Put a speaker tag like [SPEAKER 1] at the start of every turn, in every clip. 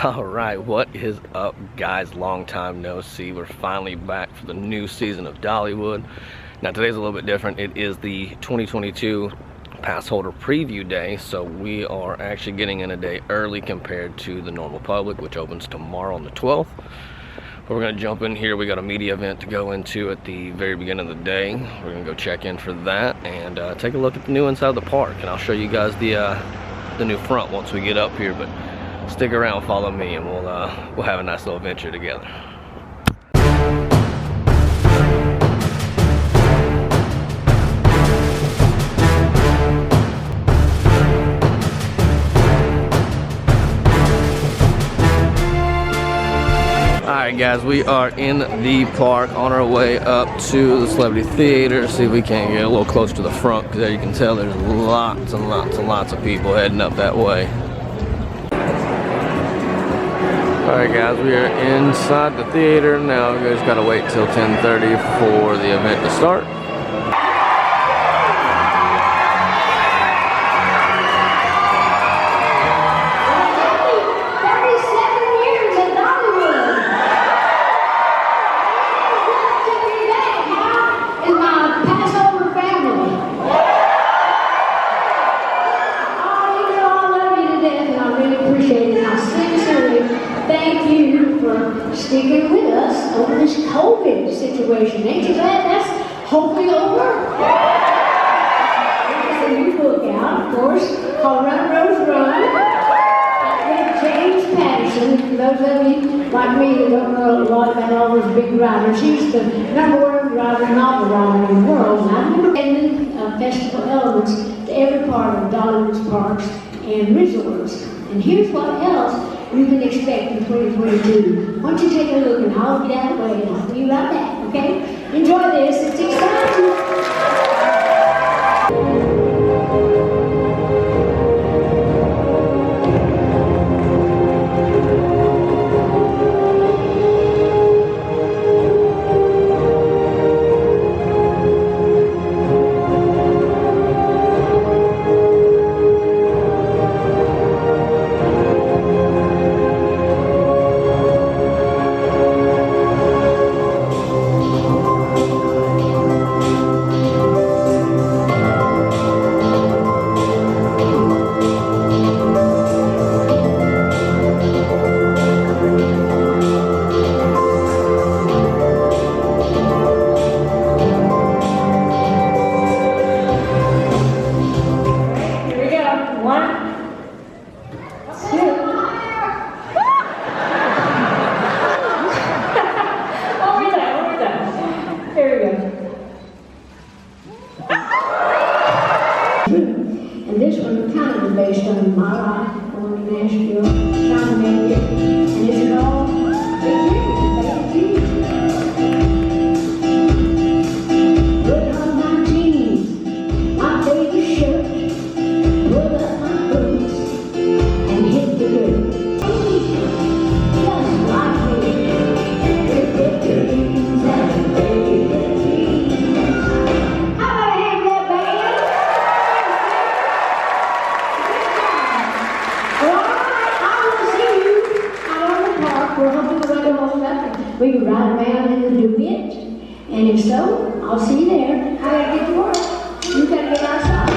[SPEAKER 1] Alright, what is up, guys? Long time no see. We're finally back for the new season of Dollywood. Now today's a little bit different. It is the 2022 Passholder preview day, so we are actually getting in a day early compared to the normal public, which opens tomorrow on the 12th. But we're going to jump in here. We got a media event to go into at the very beginning of the day. We're going to go check in for that and take a look at the new inside of the park, and I'll show you guys the new front once we get up here. But stick around, follow me, and we'll have a nice little adventure together. Alright guys, we are in the park on our way up to the Celebrity Theater. See if we can't get a little close to the front, because as you can tell there's lots and lots and lots of people heading up that way. Alright guys, we are inside the theater now. We just gotta wait till 10:30 for the event to start.
[SPEAKER 2] Sticking with us over this COVID situation. Ain't you glad that's hopefully over? There's a new book out, of course, called Run, Rose, Run, with James Patterson. For those of you like me that don't know a lot about all those big writers, he's the #1 writer, novel writer in the world. And I'm bringing festival elements to every part of Dollywood's parks and resorts. And here's what else you can expect in 2022. Why don't you take a look, and I'll get out of the way and I'll be right back, okay? Enjoy this, it's exciting. And this one kind of based on my life, going to Nashville, trying to make it, and it's all big dreams, put on my jeans, my baby shirt, pull up my boots, and hit the dirt. Just like me, with the dreams and the baby dreams. How about I have that band? We can ride around in the DeWitt, and if so, I'll see you there. I gotta get to work. You gotta get outside.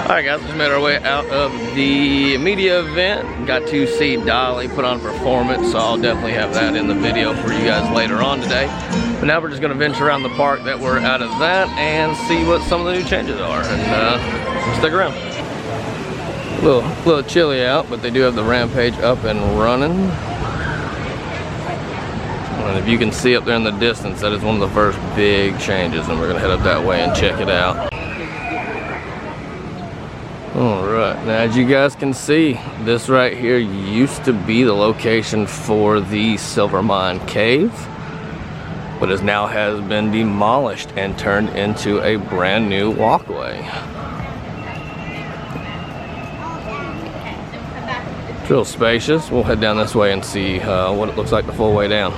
[SPEAKER 1] Alright guys, just made our way out of the media event. Got to see Dolly put on a performance, so I'll definitely have that in the video for you guys later on today. But now we're just gonna venture around the park that we're out of that and see what some of the new changes are, and stick around. A little chilly out, but they do have the Rampage up and running. And if you can see up there in the distance, that is one of the first big changes, and we're gonna head up that way and check it out. Alright, now as you guys can see, this right here used to be the location for the Silver Mine Cave, but now has been demolished and turned into a brand new walkway. It's real spacious. We'll head down this way and see what it looks like the full way down.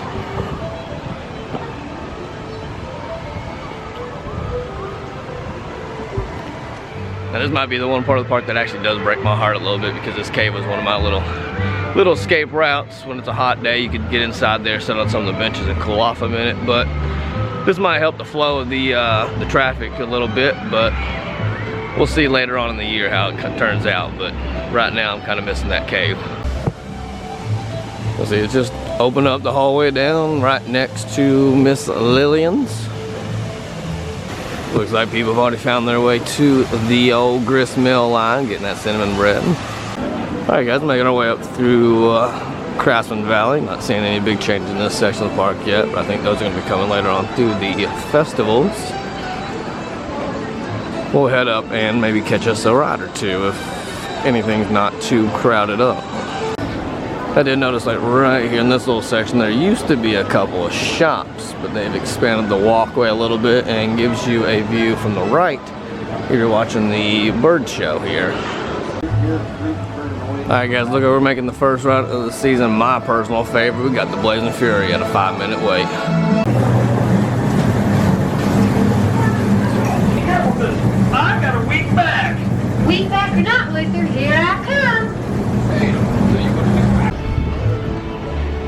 [SPEAKER 1] Now this might be the one part of the park that actually does break my heart a little bit, because this cave was one of my little escape routes. When it's a hot day, you could get inside there, sit on some of the benches and cool off a minute. But this might help the flow of the traffic a little bit, but we'll see later on in the year how it turns out. But right now I'm kind of missing that cave. Let's see, it's just open up the hallway down right next to Miss Lillian's. Looks like people have already found their way to the old grist mill line, getting that cinnamon bread. Alright guys, making our way up through Craftsman Valley. Not seeing any big changes in this section of the park yet, but I think those are going to be coming later on through the festivals. We'll head up and maybe catch us a ride or two if anything's not too crowded up. I did notice, like right here in this little section, there used to be a couple of shops, but they've expanded the walkway a little bit and gives you a view from the right if you're watching the bird show here. Alright guys, look, we're making the first ride of the season my personal favorite. We got the Blazing Fury at a 5-minute wait.
[SPEAKER 3] I got a week back.
[SPEAKER 4] Week back or not, Luther, here I come.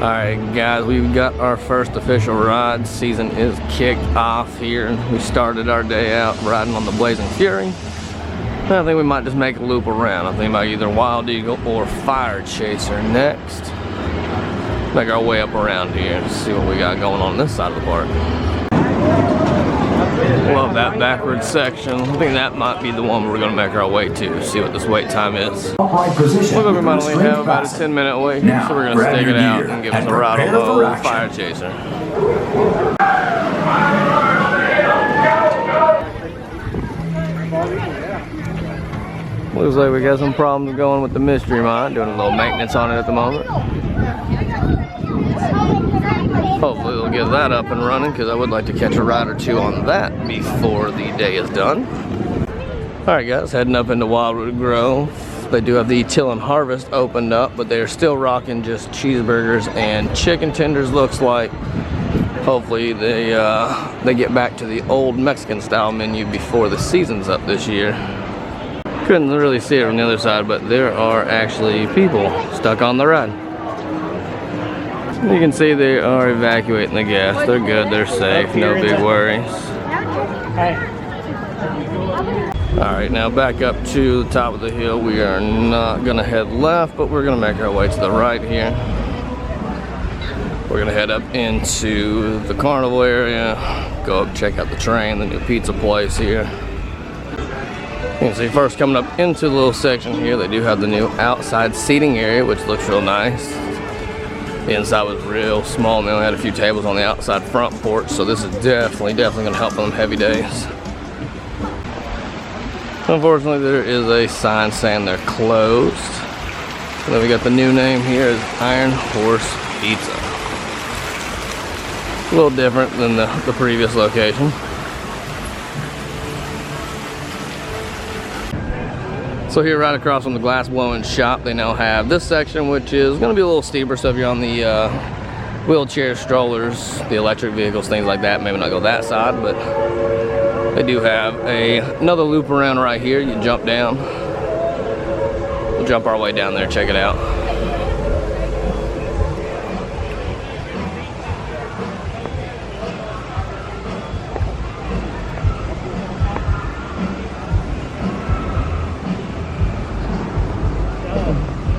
[SPEAKER 1] Alright guys, we've got our first official ride. Season is kicked off here. We started our day out riding on the Blazing Fury. I think we might just make a loop around. I think about either Wild Eagle or Fire Chaser next. Make our way up around here and see what we got going on this side of the park. Love that backward section. I think that might be the one we're going to make our way to. See what this wait time is. Looks like we might only have about a 10-minute wait, so we're going to stick it out and give us a ride on the old Fire Chaser. Looks like we got some problems going with the Mystery Mine. Doing a little maintenance on it at the moment. Hopefully we'll get that up and running, because I would like to catch a ride or two on that before the day is done. Alright guys, heading up into Wildwood Grove. They do have the Till and Harvest opened up, but they're still rocking just cheeseburgers and chicken tenders, looks like. Hopefully they get back to the old Mexican style menu before the season's up this year. Couldn't really see it from the other side, but there are actually people stuck on the ride. You can see they are evacuating the gas. They're good, they're safe, no big worries. Alright, now back up to the top of the hill. We are not gonna head left, but we're gonna make our way to the right here. We're gonna head up into the carnival area, go up, check out the train, the new pizza place here. You can see first coming up into the little section here, they do have the new outside seating area, which looks real nice. The inside was real small. They only had a few tables on the outside front porch, so this is definitely going to help on them heavy days. Unfortunately, there is a sign saying they're closed. And then we got the new name here is Iron Horse Pizza. A little different than the previous location. So here right across from the glass blowing shop, they now have this section, which is going to be a little steeper, so if you're on the wheelchair strollers, the electric vehicles, things like that, maybe not go that side, but they do have another loop around right here. You jump down. We'll jump our way down there, check it out.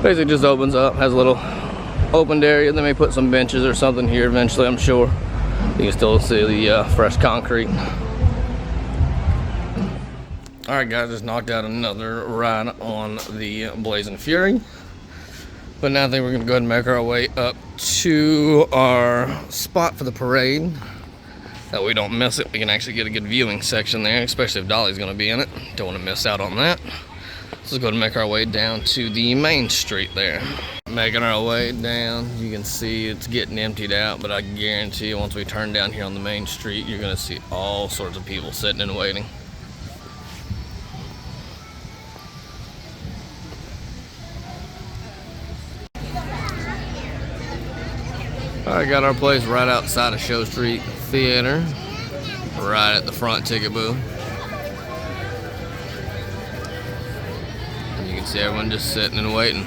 [SPEAKER 1] Basically just opens up, has a little opened area. They may put some benches or something here eventually, I'm sure. You can still see the fresh concrete. Alright guys, just knocked out another ride on the Blazing Fury. But now I think we're going to go ahead and make our way up to our spot for the parade. That we don't miss it. We can actually get a good viewing section there, especially if Dolly's going to be in it. Don't want to miss out on that. So let's go ahead and make our way down to the main street there. Making our way down, you can see it's getting emptied out, but I guarantee you once we turn down here on the main street, you're going to see all sorts of people sitting and waiting. Alright, got our place right outside of Show Street Theater, right at the front ticket booth. You can see everyone just sitting and waiting.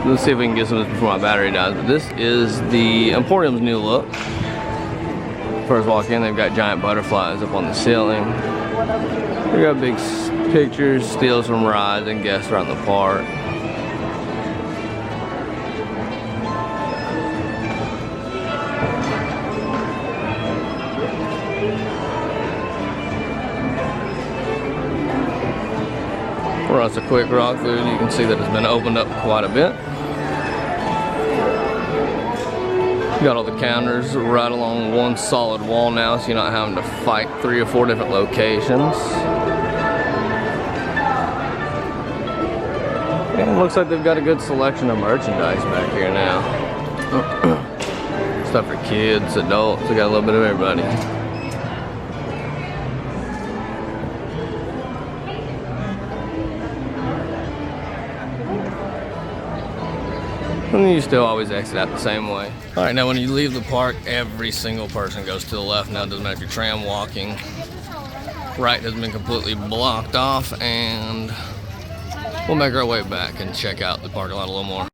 [SPEAKER 1] Let's see if we can get some of this before my battery dies. But this is the Emporium's new look. First walk in, they've got giant butterflies up on the ceiling. They got big pictures, steals from rides, and guests around the park. For us, a quick rock through, you can see that it's been opened up quite a bit. Got all the counters right along one solid wall now, so you're not having to fight 3 or 4 different locations. And it looks like they've got a good selection of merchandise back here now. Stuff for kids, adults, they got a little bit of everybody. And you still always exit out the same way. All right, now when you leave the park, every single person goes to the left. Now it doesn't matter if you're tram walking. Right has been completely blocked off, and we'll make our way back and check out the parking lot a little more.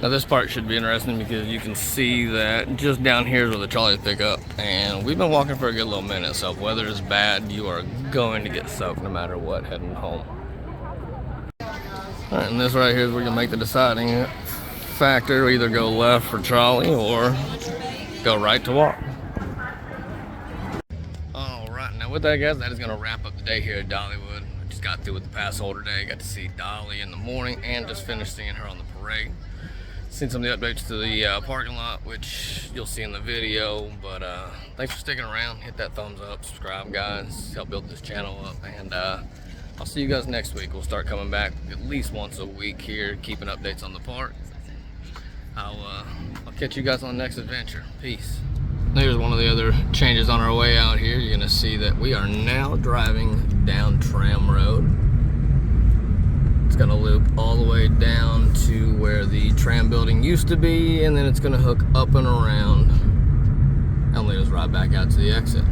[SPEAKER 1] Now this part should be interesting because you can see that just down here is where the trolleys pick up. And we've been walking for a good little minute, so if weather is bad, you are going to get soaked no matter what heading home. All right, and this right here is where you make the deciding factor. Either go left for trolley or go right to walk. Alright, now with that, guys, that is going to wrap up the day here at Dollywood. I just got through with the Passholder day. Got to see Dolly in the morning and just finished seeing her on the parade. Seen some of the updates to the parking lot, which you'll see in the video. But thanks for sticking around. Hit that thumbs up, subscribe, guys. Help build this channel up, and I'll see you guys next week. We'll start coming back at least once a week here, keeping updates on the park. I'll catch you guys on the next adventure. Peace. Here's one of the other changes on our way out here. You're gonna see that we are now driving down Tram Road. It's gonna loop all the way down to where the tram building used to be, and then it's gonna hook up and around and lead us right back out to the exit.